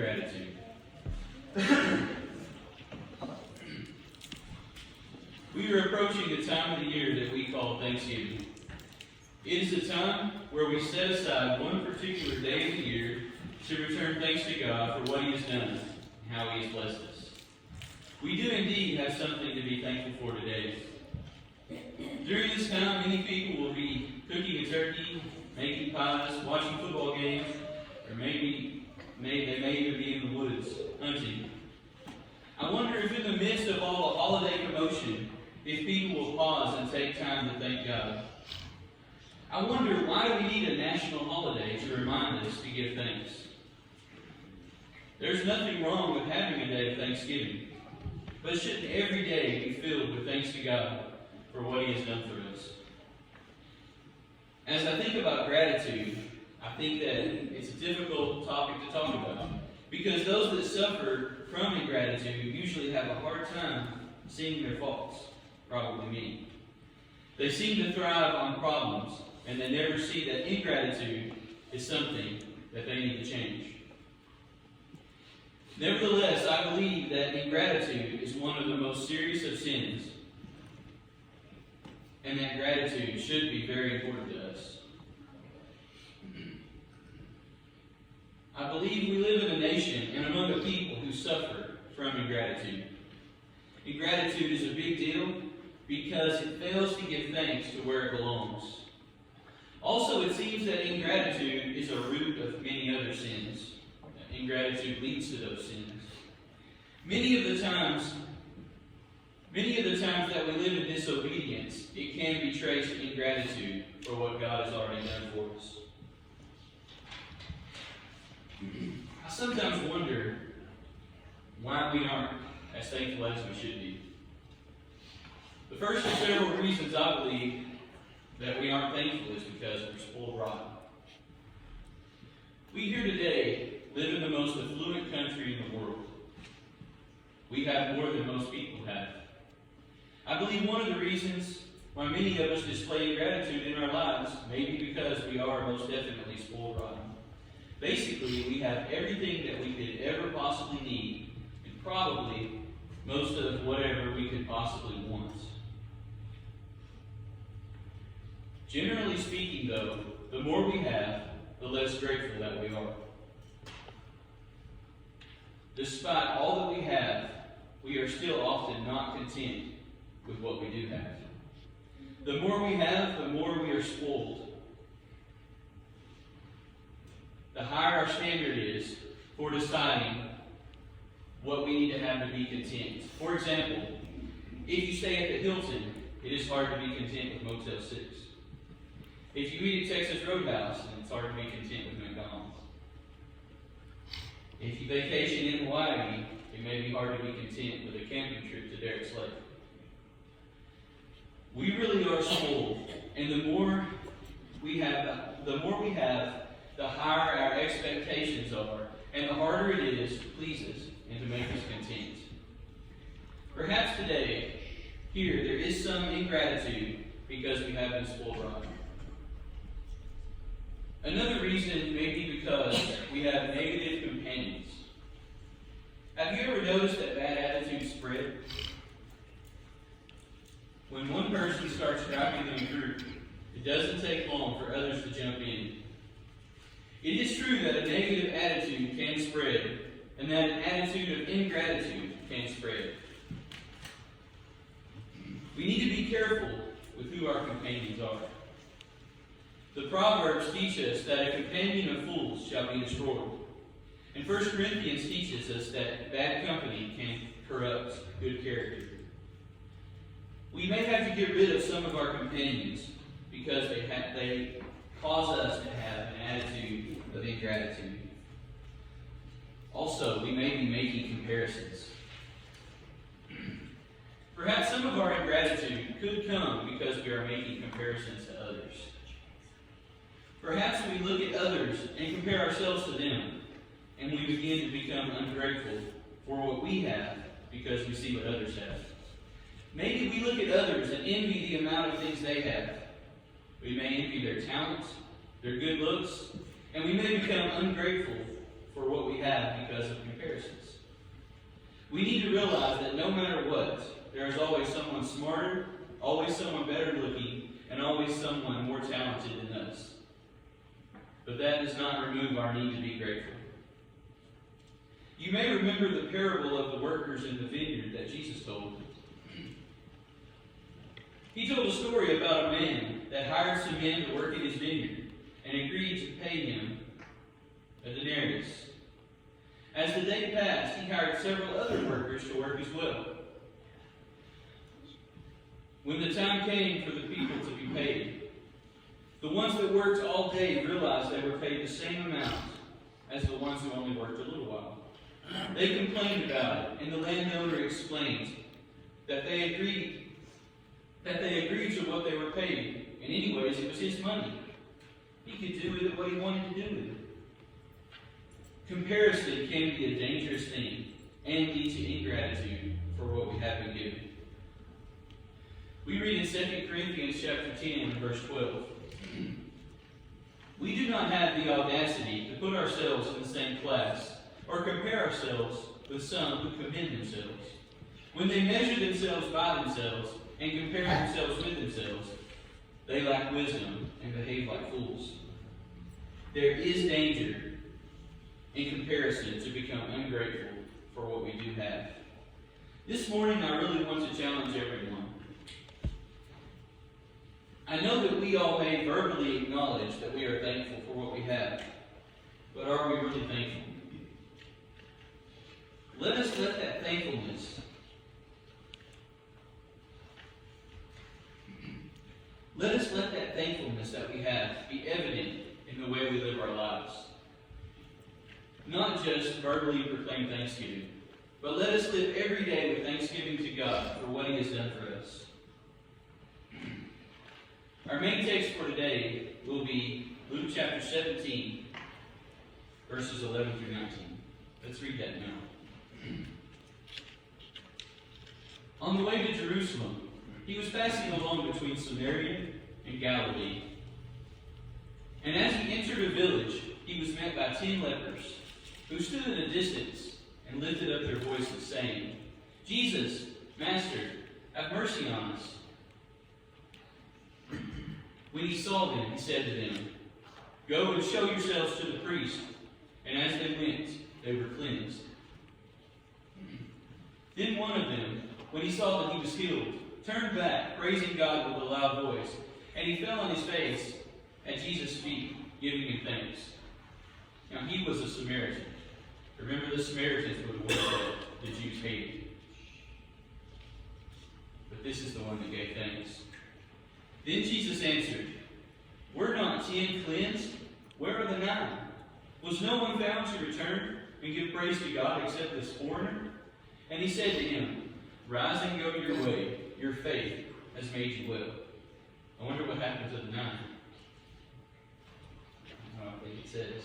gratitude. We are approaching the time of the year that we call Thanksgiving. It is a time where we set aside one particular day of the year to return thanks to God for what He has done and how He has blessed us. We do indeed have something to be thankful for today. During this time, many people will be cooking a turkey, making pies, watching football games, or maybe they may even be in the woods hunting. I wonder if in the midst of all the holiday commotion, if people will pause and take time to thank God. I wonder, why do we need a national holiday to remind us to give thanks? There's nothing wrong with having a day of Thanksgiving, but shouldn't every day be filled with thanks to God for what He has done for us? As I think about gratitude, I think that it's a difficult topic to talk about, because those that suffer from ingratitude usually have a hard time seeing their faults, probably me. They seem to thrive on problems, and they never see that ingratitude is something that they need to change. Nevertheless, I believe that ingratitude is one of the most serious of sins, and that gratitude should be very important to us. I believe we live in a nation and among a people who suffer from ingratitude. Ingratitude is a big deal because it fails to give thanks to where it belongs. Also, it seems that ingratitude is a root of many other sins. Ingratitude leads to those sins. Many of the times that we live in disobedience, it can be traced to ingratitude for what God has already done for us. I sometimes wonder why we aren't as thankful as we should be. The first of several reasons I believe that we aren't thankful is because we're spoiled rotten. We here today live in the most affluent country in the world. We have more than most people have. I believe one of the reasons why many of us display ingratitude in our lives may be because we are most definitely spoiled rotten. Basically, we have everything that we could ever possibly need, and probably most of whatever we could possibly want. Generally speaking, though, the more we have, the less grateful that we are. Despite all that we have, we are still often not content with what we do have. The more we have, the more we are spoiled. The higher our standard is for deciding what we need to have to be content. For example, if you stay at the Hilton, it is hard to be content with Motel 6. If you eat at Texas Roadhouse, then it's hard to be content with McDonald's. If you vacation in Hawaii, it may be hard to be content with a camping trip to Derek's Lake. We really are spoiled, and the more we have, the higher our expectations are, and the harder it is to please us and to make us content. Perhaps today, here, there is some ingratitude because we have been spoiled rotten. Another reason may be because we have negative companions. Have you ever noticed that bad attitudes spread? When one person starts driving in a group, it doesn't take long for others to jump in. It is true that a negative attitude can spread, and that an attitude of ingratitude can spread. We need to be careful with who our companions are. The Proverbs teach us that a companion of fools shall be destroyed. And 1 Corinthians teaches us that bad company can corrupt good character. We may have to get rid of some of our companions because they cause us to have an attitude of ingratitude. Also, we may be making comparisons. Perhaps some of our ingratitude could come because we are making comparisons to others. Perhaps we look at others and compare ourselves to them, and we begin to become ungrateful for what we have because we see what others have. Maybe we look at others and envy the amount of things they have. We may envy their talents, their good looks, and we may become ungrateful for what we have because of comparisons. We need to realize that no matter what, there is always someone smarter, always someone better looking, and always someone more talented than us. But that does not remove our need to be grateful. You may remember the parable of the workers in the vineyard that Jesus told. He told a story about a man that hired some men to work in his vineyard and agreed to pay him a denarius. As the day passed, he hired several other workers to work as well. When the time came for the people to be paid, the ones that worked all day realized they were paid the same amount as the ones who only worked a little while. They complained about it, and the landowner explained that they agreed to what they were paid, and anyways, it was his money. He could do with it what he wanted to do with it. Comparison can be a dangerous thing and lead to ingratitude for what we have been given. We read in 2 Corinthians chapter 10, verse 12. We do not have the audacity to put ourselves in the same class or compare ourselves with some who commend themselves. When they measure themselves by themselves and compare themselves with themselves, they lack wisdom and behave like fools. There is danger in comparison to become ungrateful for what we do have. This morning, I really want to challenge everyone. I know that we all may verbally acknowledge that we are thankful for what we have, but are we really thankful? Let us let that thankfulness that we have be evident in the way we live our lives. Not just verbally proclaim thanksgiving, but let us live every day with thanksgiving to God for what He has done for us. Our main text for today will be Luke chapter 17, verses 11 through 19. Let's read that now. On the way to Jerusalem, he was passing along between Samaria and Galilee. And as he entered a village, he was met by 10 lepers, who stood at a distance and lifted up their voices, saying, Jesus, Master, have mercy on us. When he saw them, he said to them, Go and show yourselves to the priest. And as they went, they were cleansed. Then one of them, when he saw that he was healed, turned back, praising God with a loud voice. And he fell on his face at Jesus' feet, giving him thanks. Now he was a Samaritan. Remember, the Samaritans were the ones that the Jews hated. But this is the one that gave thanks. Then Jesus answered, Were not 10 cleansed? Where are the 9? Was no one found to return and give praise to God except this foreigner? And he said to him, Rise and go your way. Your faith has made you well. I wonder what happened to the 9. I don't think it says.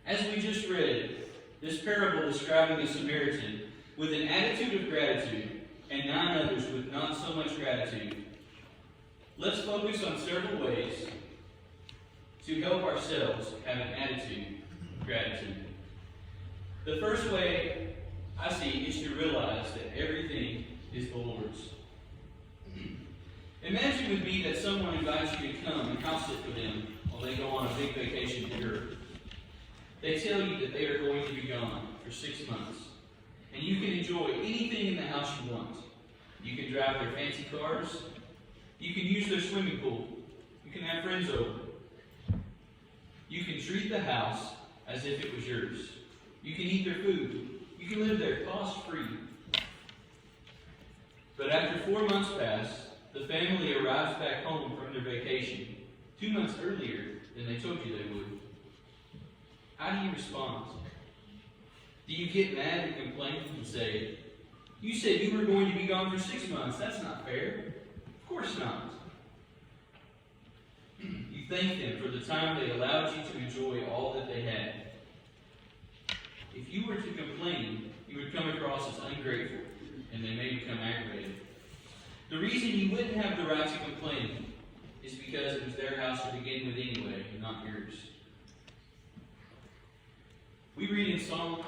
As we just read, this parable describing a Samaritan with an attitude of gratitude and 9 others with not so much gratitude. Let's focus on several ways to help ourselves have an attitude of gratitude. The first way I see is to realize that everything is the Lord's. Imagine with me that someone invites you to come and house sit for them while they go on a big vacation to Europe. They tell you that they are going to be gone for 6 months, and you can enjoy anything in the house you want. You can drive their fancy cars. You can use their swimming pool. You can have friends over. You can treat the house as if it was yours. You can eat their food. You can live there cost-free. But after 4 months pass, the family arrives back home from their vacation 2 months earlier than they told you they would. How do you respond? Do you get mad and complain and say, You said you were going to be gone for 6 months. That's not fair. Of course not. You thank them for the time they allowed you to enjoy all that they had. If you were to complain, you would come across as ungrateful, and they may become aggravated. The reason you wouldn't have the right to complain is because it was their house to begin with anyway, and not yours. We read in Psalm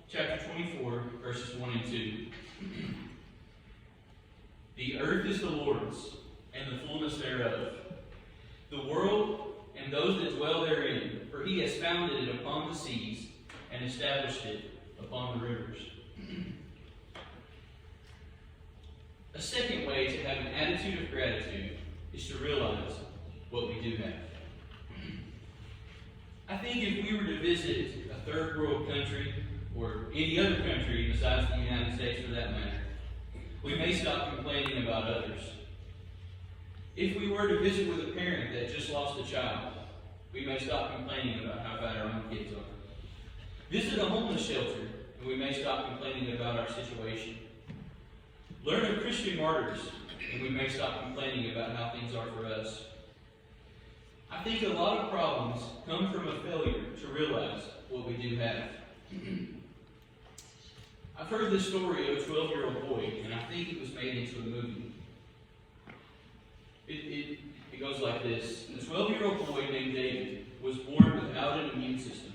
chapter 24, verses 1 and 2. The earth is the Lord's, and the fullness thereof, the world and those that dwell therein, for he has founded it upon the seas, and established it upon the rivers. A second way to have an attitude of gratitude is to realize what we do have. I think if we were to visit a third world country, or any other country besides the United States for that matter, we may stop complaining about others. If we were to visit with a parent that just lost a child, we may stop complaining about how bad our own kids are. Visit a homeless shelter, and we may stop complaining about our situation. Learn of Christian martyrs, and we may stop complaining about how things are for us. I think a lot of problems come from a failure to realize what we do have. I've heard this story of a 12-year-old boy, and I think it was made into a movie. It goes like this. A 12-year-old boy named David was born without an immune system.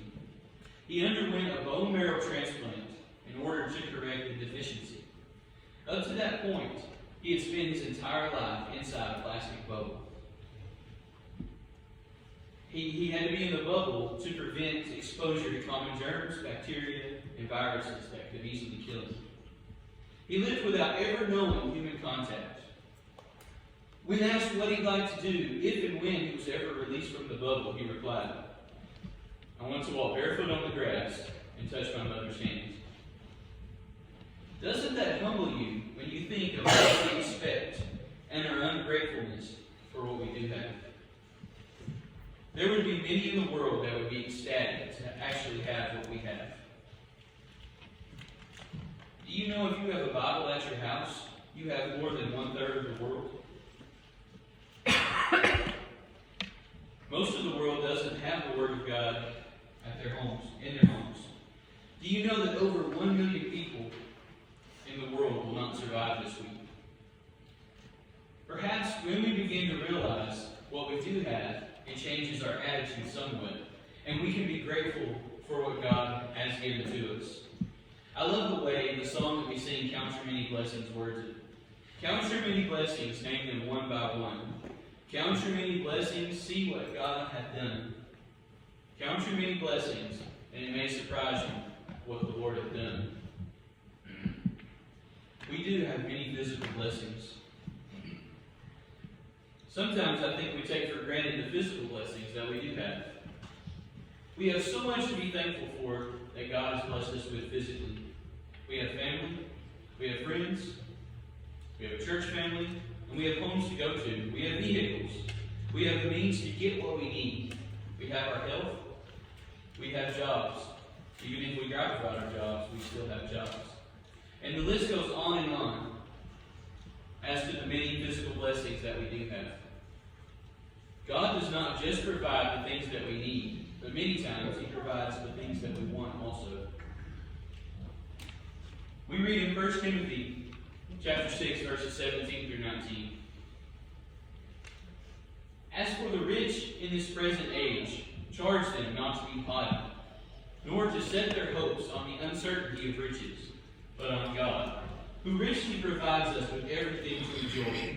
He underwent a bone marrow transplant in order to correct the deficiency. Up to that point, he had spent his entire life inside a plastic bubble. He had to be in the bubble to prevent exposure to common germs, bacteria, and viruses that could easily kill him. He lived without ever knowing human contact. When asked what he'd like to do if and when he was ever released from the bubble, he replied, "I want to walk barefoot on the grass and touch my mother's hands." Doesn't that humble you when you think of what we expect and our ungratefulness for what we do have? There would be many in the world that would be ecstatic to actually have what we have. Do you know if you have a Bible at your house, you have more than 1/3 of the world? Most of the world doesn't have the Word of God at their homes, in their homes. Do you know that over 1 million people in the world will not survive this week? Perhaps when we begin to realize what we do have, it changes our attitude somewhat, and we can be grateful for what God has given to us. I love the way the song that we sing, "Count Your Many Blessings," words it. Count your many blessings, name them one by one. Count your many blessings, see what God hath done. Count your many blessings, and it may surprise you what the Lord hath done. We do have many physical blessings. Sometimes I think we take for granted the physical blessings that we do have. We have so much to be thankful for that God has blessed us with physically. We have family, we have friends, we have a church family, and we have homes to go to. We have vehicles. We have the means to get what we need. We have our health. We have jobs. Even if we gripe about our jobs, we still have jobs. And the list goes on and on as to the many physical blessings that we do have. God does not just provide the things that we need, but many times He provides the things that we want also. We read in 1 Timothy chapter 6, verses 17 through 19. "As for the rich in this present age, charge them not to be haughty, nor to set their hopes on the uncertainty of riches, but on God, who richly provides us with everything to enjoy.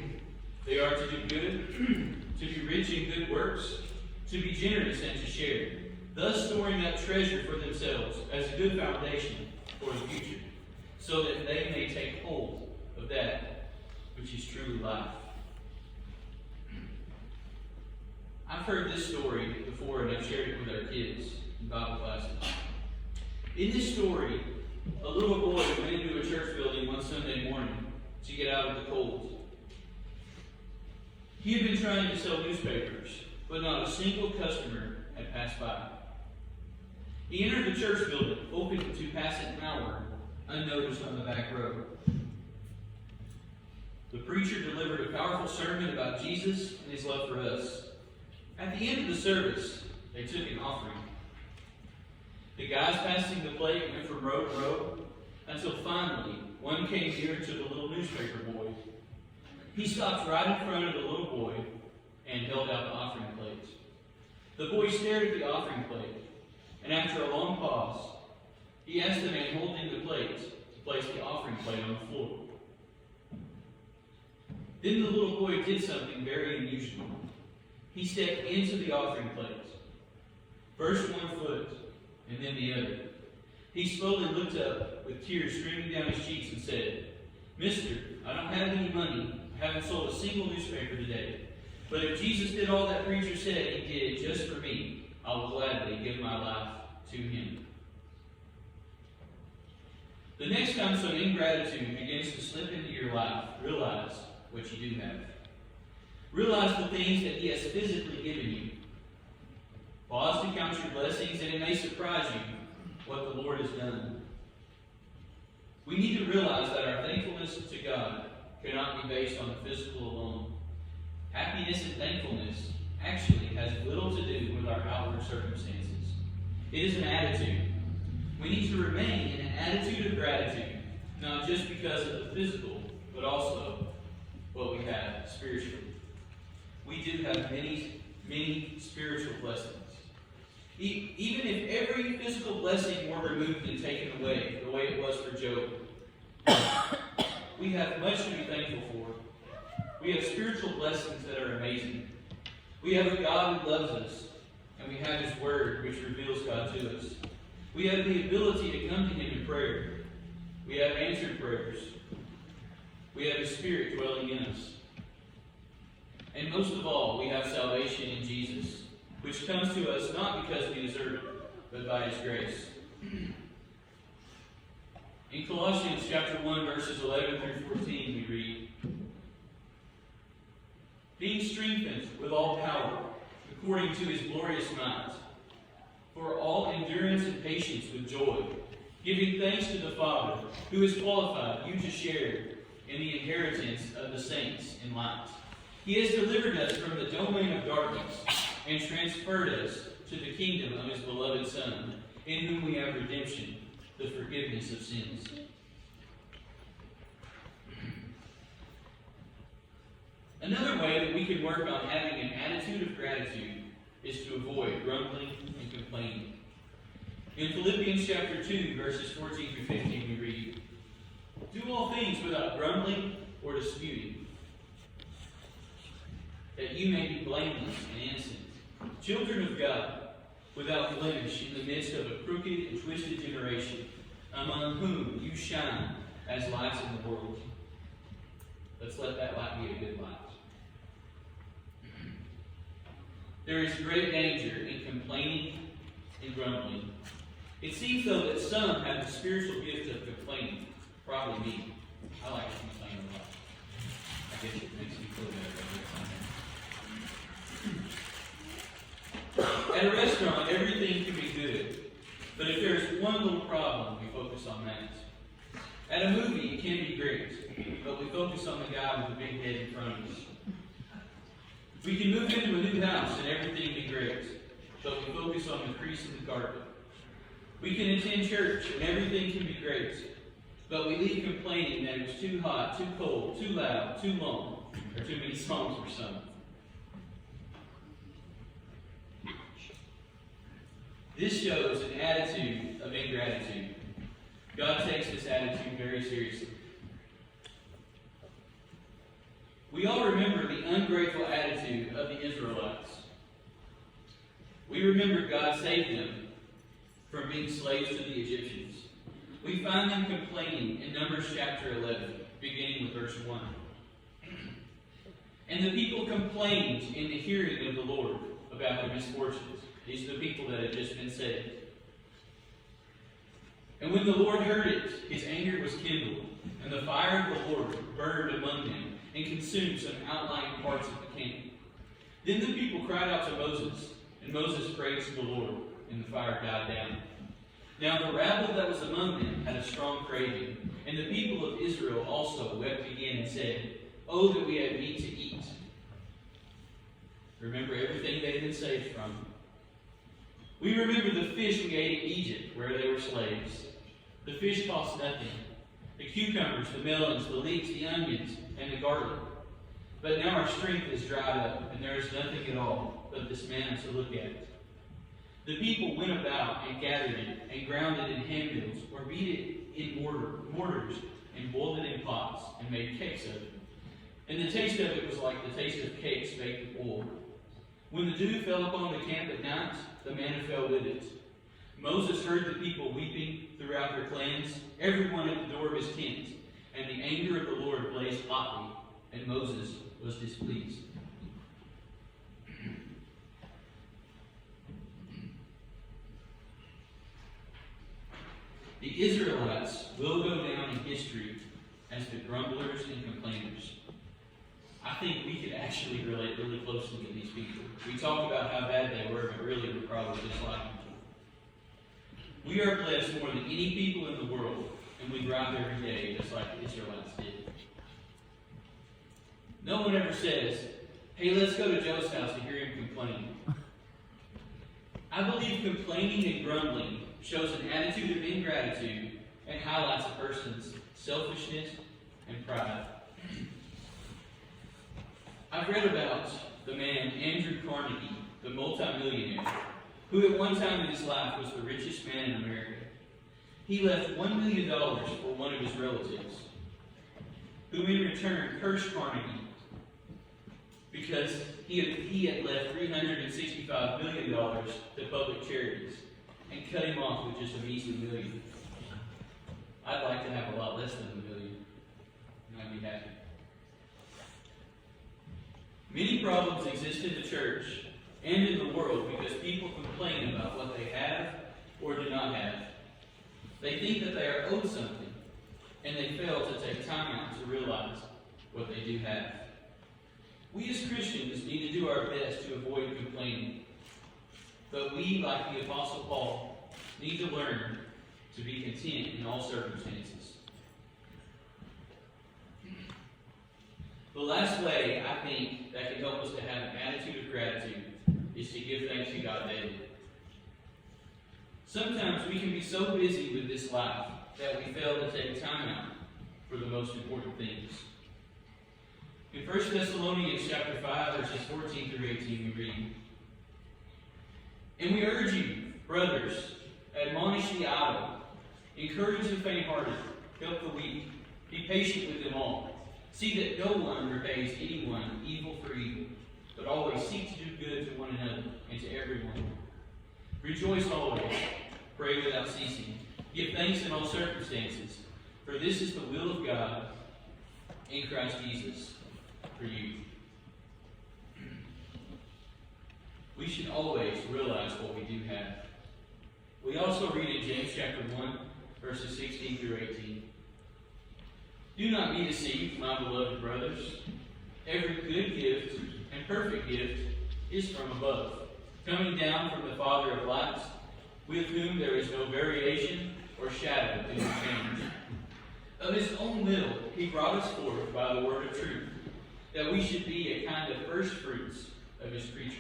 They are to do good, to be rich in good works, to be generous and to share, thus storing up treasure for themselves as a good foundation for the future, so that they may take hold of that which is truly life." I've heard this story before, and I've shared it with our kids in Bible classes. In this story, a little boy went into a church building one Sunday morning to get out of the cold. He had been trying to sell newspapers, but not a single customer had passed by. He entered the church building, hoping to pass an hour unnoticed on the back row. The preacher delivered a powerful sermon about Jesus and His love for us. At the end of the service, they took an offering. The guys passing the plate went from row to row until finally one came near to the little newspaper boy. He stopped right in front of the little boy and held out the offering plate. The boy stared at the offering plate, and after a long pause, he asked the man holding the plate to place the offering plate on the floor. Then the little boy did something very unusual. He stepped into the offering plate, first one foot, and then the other. He slowly looked up with tears streaming down his cheeks and said, "Mister, I don't have any money. I haven't sold a single newspaper today. But if Jesus did all that preacher said he did just for me, I will gladly give my life to him." The next time some ingratitude begins to slip into your life, realize what you do have. Realize the things that he has physically given you. Pause to count your blessings, and it may surprise you what the Lord has done. We need to realize that our thankfulness to God cannot be based on the physical alone. Happiness and thankfulness actually has little to do with our outward circumstances. It is an attitude. We need to remain in an attitude of gratitude, not just because of the physical, but also what we have spiritually. We do have many, many spiritual blessings. Even if every physical blessing were removed and taken away, the way it was for Job, we have much to be thankful for. We have spiritual blessings that are amazing. We have a God who loves us, and we have His Word, which reveals God to us. We have the ability to come to Him in prayer. We have answered prayers. We have His Spirit dwelling in us. And most of all, we have salvation in Jesus, which comes to us not because we deserve it, but by His grace. In Colossians chapter 1, verses 11 through 14, we read, "Being strengthened with all power, according to His glorious might, for all endurance and patience with joy, giving thanks to the Father, who has qualified you to share in the inheritance of the saints in light. He has delivered us from the domain of darkness and transferred us to the kingdom of His beloved Son, in whom we have redemption, the forgiveness of sins." Another way that we can work on having an attitude of gratitude is to avoid grumbling and complaining. In Philippians chapter 2, verses 14 through 15, we read, "Do all things without grumbling or disputing, that you may be blameless and innocent, children of God, without blemish in the midst of a crooked and twisted generation, among whom you shine as lights in the world." Let's let that light be a good light. There is great danger in complaining and grumbling. It seems, though, that some have the spiritual gift of complaining. Probably me. I like to complain a lot. I guess it makes me feel better. At a restaurant, everything can be good. But if there's one little problem, we focus on that. At a movie, it can be great, but we focus on the guy with the big head in front of us. We can move into a new house and everything be great, but we focus on the crease in the carpet. We can attend church and everything can be great, but we leave complaining that it was too hot, too cold, too loud, too long, or too many songs were sung. This shows an attitude of ingratitude. God takes this attitude very seriously. We all remember the ungrateful attitude of the Israelites. We remember God saved them from being slaves to the Egyptians. We find them complaining in Numbers chapter 11, beginning with verse 1. "And the people complained in the hearing of the Lord about their misfortunes." These are the people that had just been saved. "And when the Lord heard it, His anger was kindled, and the fire of the Lord burned among them, and consumed some outlying parts of the camp. Then the people cried out to Moses, and Moses prayed to the Lord, and the fire died down. Now the rabble that was among them had a strong craving, and the people of Israel also wept again and said, 'Oh, that we had meat to eat.'" Remember everything they had been saved from. "We remember the fish we ate in Egypt, where they were slaves. The fish cost nothing. The cucumbers, the melons, the leeks, the onions, and the garlic. But now our strength is dried up, and there is nothing at all but this manna to look at. The people went about and gathered it, and ground it in handmills, or beat it in mortars, and boiled it in pots, and made cakes of it. And the taste of it was like the taste of cakes baked with oil. When the dew fell upon the camp at night, the manna fell with it. Moses heard the people weeping throughout their clans, everyone at the door of his tent, and the anger of the Lord blazed hotly, and Moses was displeased. The Israelites will go down in history as the grumblers and complainers. I think we could actually relate really closely to these people. We talk about how bad they were, but really we're probably just like them. We are blessed more than any people in the world, and we drive every day just like the Israelites did. No one ever says, hey, let's go to Joe's house to hear him complain. I believe complaining and grumbling shows an attitude of ingratitude and highlights a person's selfishness and pride. I've read about the man Andrew Carnegie, the multimillionaire, who at one time in his life was the richest man in America. He left $1 million for one of his relatives, who in return cursed Carnegie because he had left $365 million to public charities and cut him off with just a measly $1 million. I'd like to have a lot less than $1 million, and I'd be happy. Many problems exist in the church and in the world because people complain about what they have or do not have. They think that they are owed something, and they fail to take time out to realize what they do have. We as Christians need to do our best to avoid complaining. But we, like the Apostle Paul, need to learn to be content in all circumstances. The last way, I think, that can help us to have an attitude of gratitude is to give thanks to God daily. Sometimes we can be so busy with this life that we fail to take time out for the most important things. In 1 Thessalonians chapter 5, verses 14 through 18, we read, and we urge you, brothers, admonish the idle, encourage the faint-hearted, help the weak, be patient with them all. See that no one repays anyone evil for evil, but always seek to do good to one another and to everyone. Rejoice always, pray without ceasing, give thanks in all circumstances, for this is the will of God in Christ Jesus for you. We should always realize what we do have. We also read in James chapter 1, verses 16 through 18. Do not be deceived, my beloved brothers. Every good gift and perfect gift is from above, coming down from the Father of lights, with whom there is no variation or shadow of change. Of his own will he brought us forth by the word of truth, that we should be a kind of first fruits of his creatures.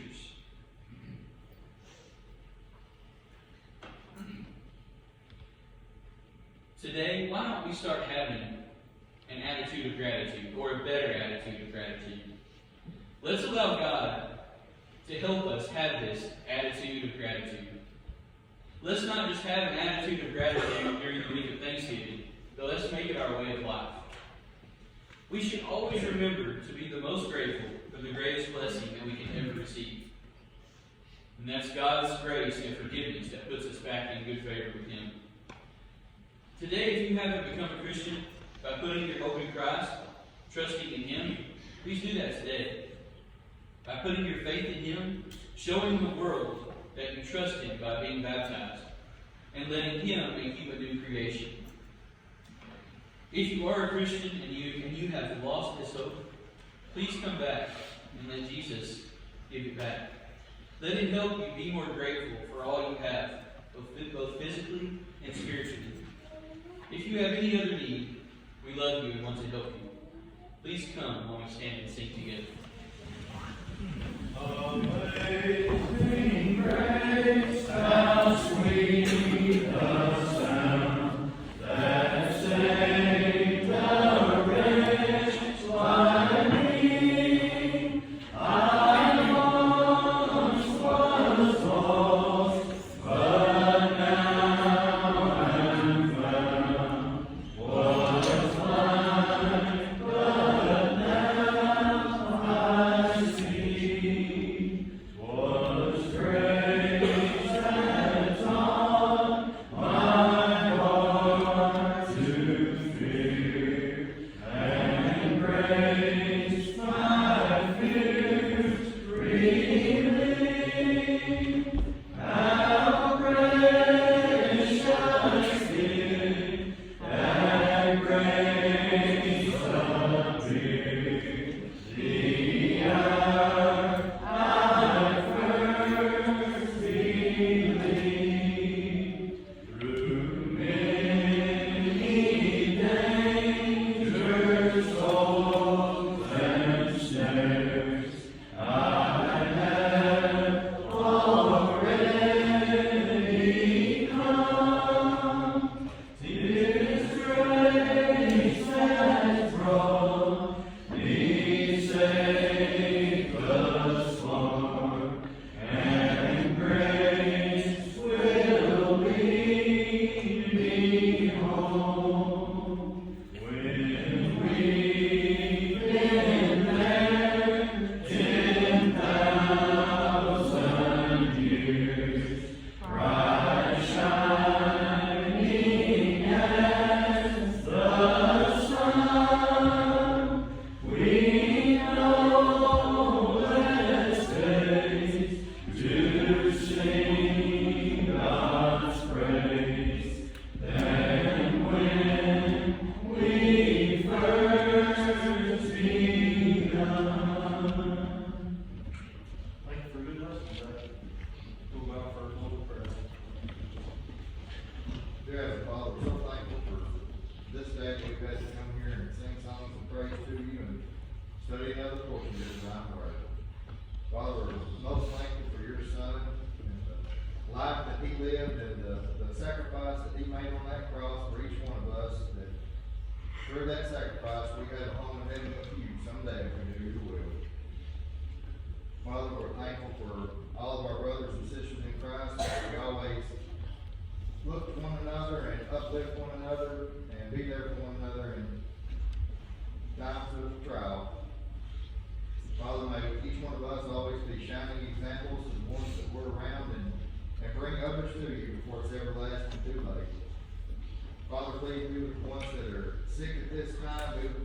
Today, why don't we start having an attitude of gratitude, or a better attitude of gratitude? Let's allow God to help us have this attitude of gratitude. Let's not just have an attitude of gratitude during the week of Thanksgiving, but let's make it our way of life. We should always remember to be the most grateful for the greatest blessing that we can ever receive. And that's God's grace and forgiveness that puts us back in good favor with him. Today, if you haven't become a Christian by putting your hope in Christ, trusting in him, please do that today. By putting your faith in him, showing the world that you trust him by being baptized, and letting him make you a new creation. If you are a Christian and you have lost this hope, please come back and let Jesus give it back. Let him help you be more grateful for all you have, both physically and spiritually. If you have any other need, we love you and want to help you. Please come while we stand and sing together. Amazing grace, how sweet the sound that saved a wretch like me. We'll bow for a little prayer. Dear Heavenly Father, we're so thankful for this day we've had to come here and sing songs of praise to you and study another portion of your divine word. Father, we're most thankful for your Son and the life that he lived and the sacrifice that he made on that cross for each one of us, that through that sacrifice we have a home in heaven with you someday if we do your will. Father, we're thankful for all of our brothers and sisters in Christ, that we always look to one another and uplift one another and be there for one another in times of trial. Father, may each one of us always be shining examples of the ones that we're around and bring others to you before it's everlasting too late. Father, please be with the ones that are sick at this time, be with